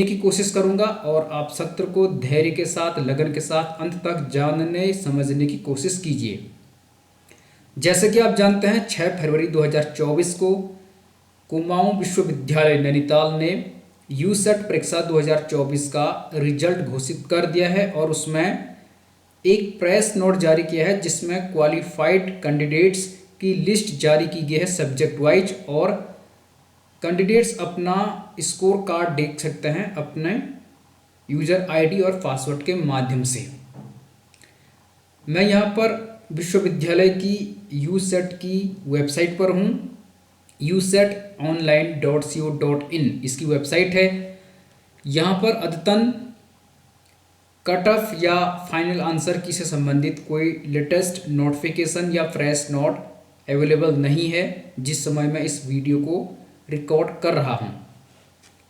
की कोशिश करूंगा और आप सत्र को धैर्य के साथ, लगन के साथ अंत तक जानने समझने की कोशिश कीजिए। जैसे कि आप जानते हैं 6 फरवरी 2024 को कुमाऊं विश्वविद्यालय नैनीताल ने यूसेट परीक्षा 2024 का रिजल्ट घोषित कर दिया है और उसमें एक प्रेस नोट जारी किया है जिसमें क्वालिफाइड कैंडिडेट्स की लिस्ट जारी की गई है सब्जेक्ट वाइज, और कैंडिडेट्स अपना स्कोर कार्ड देख सकते हैं अपने यूजर आईडी और पासवर्ड के माध्यम से। मैं यहाँ पर विश्वविद्यालय की यूसेट की वेबसाइट पर हूँ, usetonline.co.in इसकी वेबसाइट है। यहाँ पर अद्यतन कट ऑफ या फाइनल आंसर की से संबंधित कोई लेटेस्ट नोटिफिकेशन या फ्रेश नोट अवेलेबल नहीं है जिस समय मैं इस वीडियो को रिकॉर्ड कर रहा हूँ।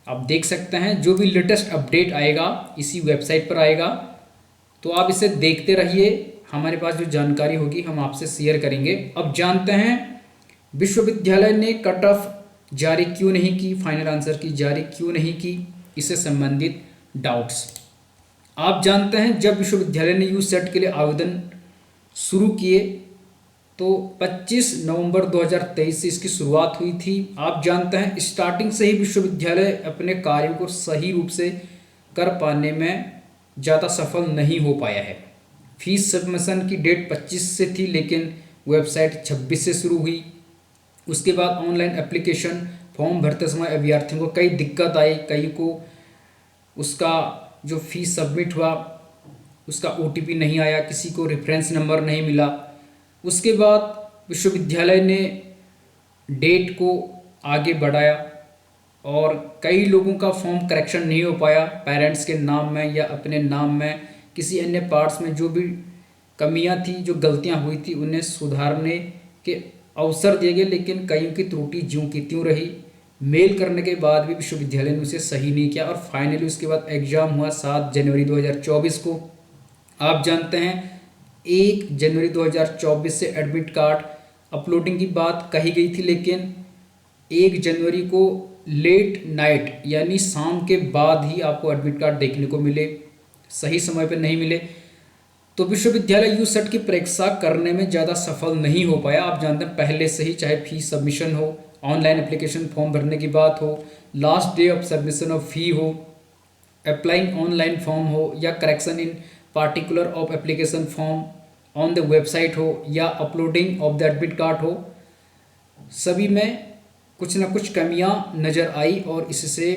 आप देख सकते हैं जो भी लेटेस्ट अपडेट आएगा इसी वेबसाइट पर आएगा, तो आप इसे देखते रहिए। हमारे पास जो जानकारी होगी हम आपसे शेयर करेंगे। अब जानते हैं विश्वविद्यालय ने कट ऑफ जारी क्यों नहीं की, फाइनल आंसर की जारी क्यों नहीं की, इससे संबंधित डाउट्स। आप जानते हैं जब विश्वविद्यालय ने यूसेट के लिए आवेदन शुरू किए तो 25 नवंबर 2023 से इसकी शुरुआत हुई थी। आप जानते हैं स्टार्टिंग से ही विश्वविद्यालय अपने कार्यों को सही रूप से कर पाने में ज़्यादा सफल नहीं हो पाया है। फीस सबमिशन की डेट 25 से थी लेकिन वेबसाइट 26 से शुरू हुई। उसके बाद ऑनलाइन एप्लीकेशन फॉर्म भरते समय अभ्यर्थियों को कई दिक्कत आई, कई को उसका जो फीस सबमिट हुआ उसका OTP नहीं आया, किसी को रेफरेंस नंबर नहीं मिला। उसके बाद विश्वविद्यालय ने डेट को आगे बढ़ाया और कई लोगों का फॉर्म करेक्शन नहीं हो पाया, पेरेंट्स के नाम में या अपने नाम में किसी अन्य पार्ट्स में जो भी कमियां थी, जो गलतियां हुई थी, उन्हें सुधारने के अवसर दिए गए, लेकिन कईयों की त्रुटि ज्यों की त्यों रही। मेल करने के बाद भी विश्वविद्यालय ने उसे सही नहीं किया और फाइनली उसके बाद एग्ज़ाम हुआ 7 जनवरी 2024 को। आप जानते हैं 1 जनवरी 2024 से एडमिट कार्ड अपलोडिंग की बात कही गई थी, लेकिन 1 जनवरी को लेट नाइट यानी शाम के बाद ही आपको एडमिट कार्ड देखने को मिले, सही समय पर नहीं मिले। तो विश्वविद्यालय यूसेट की परीक्षा करने में ज़्यादा सफल नहीं हो पाया। आप जानते हैं पहले से ही चाहे फीस सबमिशन हो, ऑनलाइन एप्लीकेशन फॉर्म भरने की बात हो, last day of submission of fee हो, अप्लाइंग ऑनलाइन फॉर्म हो या correction in particular of application form on the website हो या uploading of the admit card हो, सभी में कुछ ना कुछ कमियां नज़र आई और इससे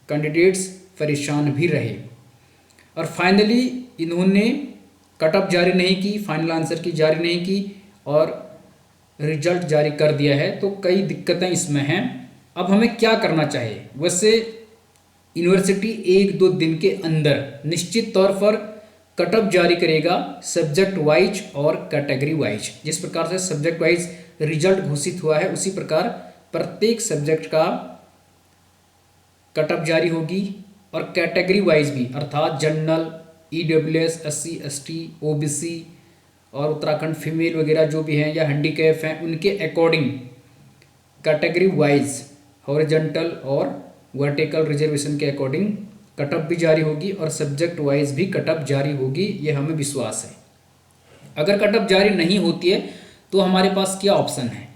कैंडिडेट्स परेशान भी रहे। और फाइनली इन्होंने कट ऑफ जारी नहीं की, फाइनल आंसर की जारी नहीं की और रिजल्ट जारी कर दिया है। तो कई दिक्कतें इसमें हैं। अब हमें क्या करना चाहिए? वैसे यूनिवर्सिटी 1-2 दिन के अंदर निश्चित तौर पर कट ऑफ जारी करेगा सब्जेक्ट वाइज और कैटेगरी वाइज। जिस प्रकार से सब्जेक्ट वाइज रिजल्ट घोषित हुआ है उसी प्रकार प्रत्येक सब्जेक्ट का कट ऑफ जारी होगी और कैटेगरी वाइज भी, अर्थात general, EWS, SC, ST, OBC और उत्तराखंड फीमेल वगैरह जो भी हैं या हैंडीकैप हैं, उनके अकॉर्डिंग कैटेगरी वाइज हॉरिजॉन्टल और वर्टिकल रिजर्वेशन के अकॉर्डिंग कट ऑफ भी जारी होगी और सब्जेक्ट वाइज भी कट ऑफ जारी होगी, ये हमें विश्वास है। अगर कट ऑफ जारी नहीं होती है तो हमारे पास क्या ऑप्शन है?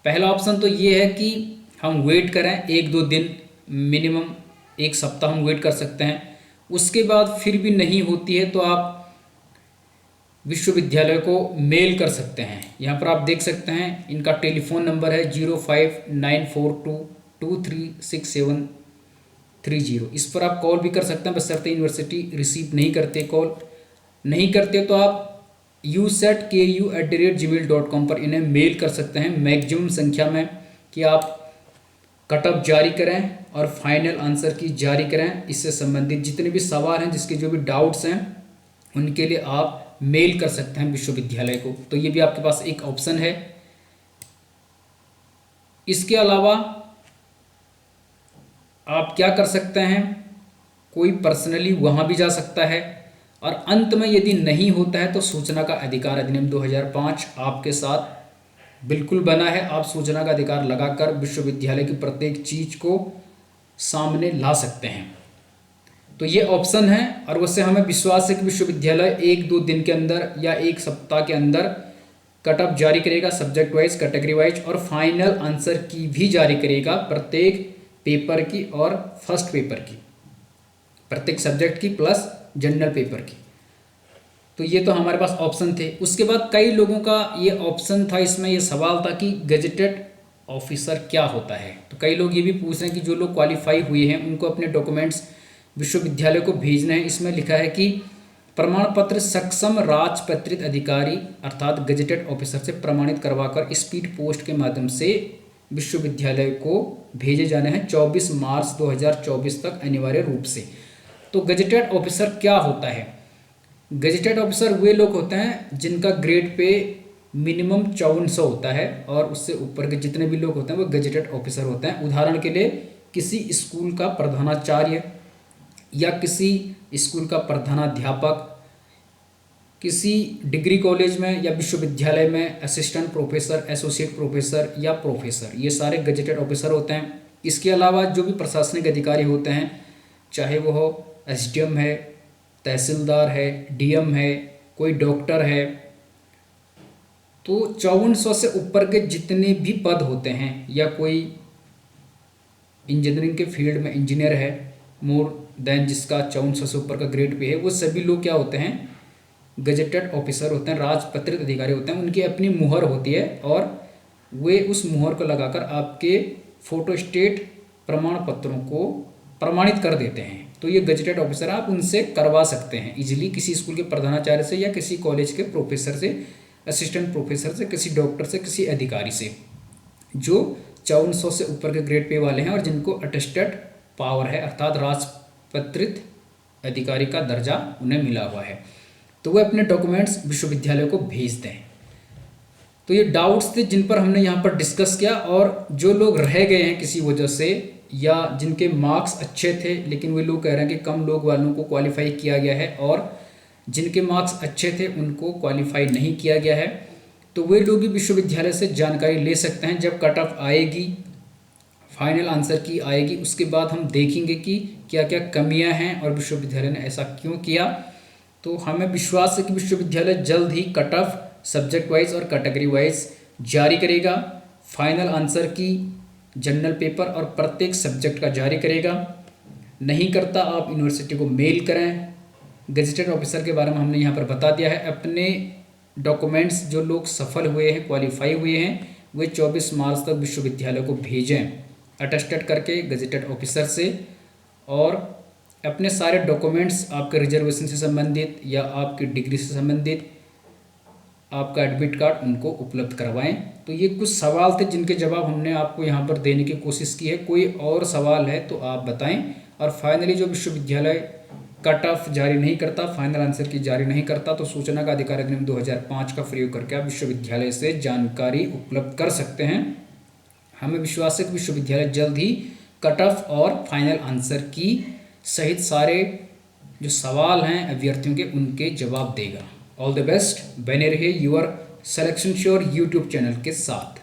पहला ऑप्शन तो ये है कि हम वेट करें 1-2 दिन, मिनिमम 1 सप्ताह हम वेट कर सकते हैं। उसके बाद फिर भी नहीं होती है तो आप विश्वविद्यालय को मेल कर सकते हैं। यहाँ पर आप देख सकते हैं इनका टेलीफोन नंबर है 059422367330। इस पर आप कॉल भी कर सकते हैं, बशर्ते यूनिवर्सिटी रिसीव नहीं करते, कॉल नहीं करते तो आप usetku@gmail.com पर इन्हें मेल कर सकते हैं मैक्सिमम संख्या में कि आप कट ऑफ जारी करें और फाइनल आंसर की जारी करें। इससे संबंधित जितने भी सवाल हैं, जिसके जो भी डाउट्स हैं, उनके लिए आप मेल कर सकते हैं विश्वविद्यालय को। तो ये भी आपके पास एक ऑप्शन है। इसके अलावा आप क्या कर सकते हैं, कोई पर्सनली वहाँ भी जा सकता है। और अंत में यदि नहीं होता है तो सूचना का अधिकार अधिनियम 2005 आपके साथ बिल्कुल बना है। आप सूचना का अधिकार लगाकर विश्वविद्यालय की प्रत्येक चीज़ को सामने ला सकते हैं। तो ये ऑप्शन है और उससे हमें विश्वास है कि विश्वविद्यालय 1-2 दिन के अंदर या 1 सप्ताह के अंदर कट ऑफ जारी करेगा, सब्जेक्ट वाइज, कैटेगरी वाइज, और फाइनल आंसर की भी जारी करेगा प्रत्येक पेपर की और फर्स्ट पेपर की, प्रत्येक सब्जेक्ट की प्लस जनरल पेपर की। तो ये तो हमारे पास ऑप्शन थे। उसके बाद कई लोगों का ये ऑप्शन था, इसमें ये सवाल था कि गजेटेड ऑफिसर क्या होता है। तो कई लोग ये भी पूछ रहे हैं कि जो लोग क्वालिफाई हुए हैं उनको अपने डॉक्यूमेंट्स विश्वविद्यालय को भेजने हैं। इसमें लिखा है कि प्रमाण पत्र सक्षम राजपत्रित अधिकारी अर्थात गजेटेड ऑफिसर से प्रमाणित करवाकर स्पीड पोस्ट के माध्यम से विश्वविद्यालय को भेजे जाने हैं 24 मार्च 2024 तक अनिवार्य रूप से। तो गजेटेड ऑफिसर क्या होता है? गजेटेड ऑफिसर वे लोग होते हैं जिनका ग्रेड पे मिनिमम 5400 होता है और उससे ऊपर के जितने भी लोग होते हैं वो गजेटेड ऑफिसर होते हैं। उदाहरण के लिए किसी स्कूल का प्रधानाचार्य या किसी स्कूल का प्रधानाध्यापक, किसी डिग्री कॉलेज में या विश्वविद्यालय में असिस्टेंट प्रोफेसर, एसोसिएट प्रोफेसर या प्रोफेसर, ये सारे गजेटेड ऑफिसर होते हैं। इसके अलावा जो भी प्रशासनिक अधिकारी होते हैं, चाहे वो हो एसडीएम है, तहसीलदार है, डीएम है, कोई डॉक्टर है, तो 5400 से ऊपर के जितने भी पद होते हैं, या कोई इंजीनियरिंग के फील्ड में इंजीनियर है मोर देन जिसका 5400 से ऊपर का ग्रेड पे है, वो सभी लोग क्या होते हैं? गजेटेड ऑफिसर होते हैं, राजपत्रित अधिकारी होते हैं। उनकी अपनी मुहर होती है और वे उस मुहर को लगाकर आपके फोटोस्टेट प्रमाण पत्रों को प्रमाणित कर देते हैं। तो ये गजेटेड ऑफिसर आप उनसे करवा सकते हैं इजीली, किसी स्कूल के प्रधानाचार्य से या किसी कॉलेज के प्रोफेसर से, असिस्टेंट प्रोफेसर से, किसी डॉक्टर से, किसी अधिकारी से जो 5400 से ऊपर के ग्रेड पे वाले हैं और जिनको अटेस्टेड पावर है अर्थात राजपत्रित अधिकारी का दर्जा उन्हें मिला हुआ है। तो वे अपने डॉक्यूमेंट्स विश्वविद्यालय को भेजते हैं। तो ये डाउट्स थे जिन पर हमने यहाँ पर डिस्कस किया, और जो लोग रह गए हैं किसी वजह से या जिनके मार्क्स अच्छे थे लेकिन वे लोग कह रहे हैं कि कम लोग वालों को क्वालिफाई किया गया है, और जिनके मार्क्स अच्छे थे उनको क्वालिफाई नहीं किया गया है, तो वे लोग भी विश्वविद्यालय से जानकारी ले सकते हैं। जब कट ऑफ आएगी, फाइनल आंसर की आएगी, उसके बाद हम देखेंगे कि क्या क्या कमियां हैं और विश्वविद्यालय ने ऐसा क्यों किया। तो हमें विश्वास है कि विश्वविद्यालय जल्द ही कट ऑफ सब्जेक्ट वाइज और कैटेगरी वाइज जारी करेगा, फाइनल आंसर की, जनरल पेपर और प्रत्येक सब्जेक्ट का जारी करेगा। नहीं करता आप यूनिवर्सिटी को मेल करें। गजेटेड ऑफिसर के बारे में हमने यहाँ पर बता दिया है। अपने डॉक्यूमेंट्स जो लोग सफल हुए हैं, क्वालिफाई हुए हैं, वे 24 मार्च तक विश्वविद्यालय को भेजें अटेस्टेड करके गजेटेड ऑफिसर से, और अपने सारे डॉक्यूमेंट्स आपके रिजर्वेशन से संबंधित या आपकी डिग्री से संबंधित, आपका एडमिट कार्ड उनको उपलब्ध करवाएं। तो ये कुछ सवाल थे जिनके जवाब हमने आपको यहाँ पर देने की कोशिश की है। कोई और सवाल है तो आप बताएं। और फाइनली जो विश्वविद्यालय कट ऑफ जारी नहीं करता, फाइनल आंसर की जारी नहीं करता, तो सूचना का अधिकार अधिनियम 2005 का प्रयोग करके आप विश्वविद्यालय से जानकारी उपलब्ध कर सकते हैं। हमें विश्वास है कि विश्वविद्यालय जल्द ही कट ऑफ और फाइनल आंसर की सहित सारे जो सवाल हैं अभ्यर्थियों के, उनके जवाब देगा। All the best. बने रहिए your selection sure YouTube channel के साथ।